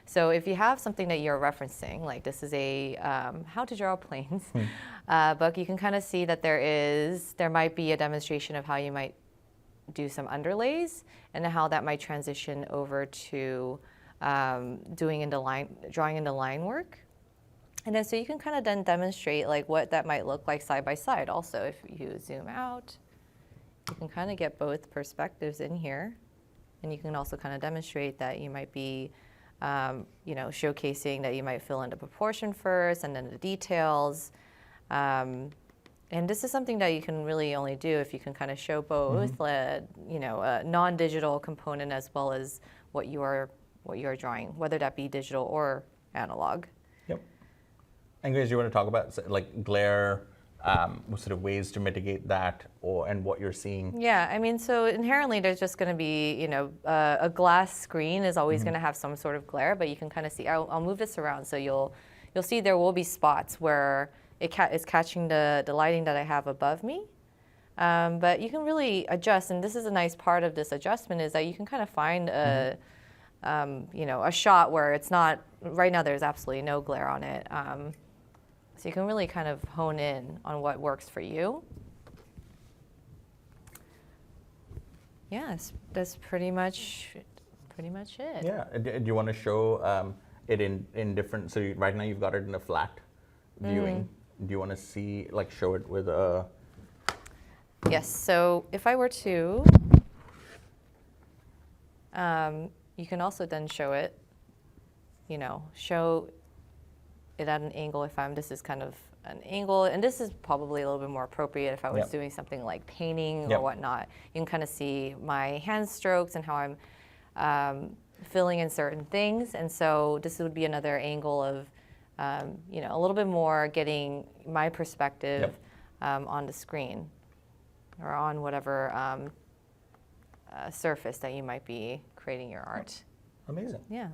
So if you have something that you're referencing, like this is a how to draw planes book, you can kind of see that there might be a demonstration of how you might do some underlays and how that might transition over to drawing into line work. And then so you can kind of then demonstrate like what that might look like side by side. Also, if you zoom out, you can kind of get both perspectives in here. And you can also kind of demonstrate that you might be, showcasing that you might fill into proportion first and then the details. And this is something that you can really only do if you can kind of show both, a non-digital component as well as what you are drawing, whether that be digital or analog. Yep. And guys, you want to talk about like glare, sort of ways to mitigate that, and what you're seeing? Yeah, I mean, so inherently there's just going to be, a glass screen is always going to have some sort of glare, but you can kind of see. I'll move this around so you'll see there will be spots where it's catching the lighting that I have above me. But you can really adjust, and this is a nice part of this adjustment is that you can kind of find a shot where it's not. Right now, there's absolutely no glare on it. So you can really kind of hone in on what works for you. Yes, that's pretty much it. Yeah. Do you want to show it in different? So right now you've got it in a flat viewing. Do you want to see show it with a? Yes. So if I were to, you can also then show it. Show it at an angle this is kind of an angle, and this is probably a little bit more appropriate if I was doing something like painting or whatnot. You can kind of see my hand strokes and how I'm filling in certain things, and so this would be another angle of, a little bit more getting my perspective on the screen or on whatever surface that you might be creating your art. Amazing. Yeah.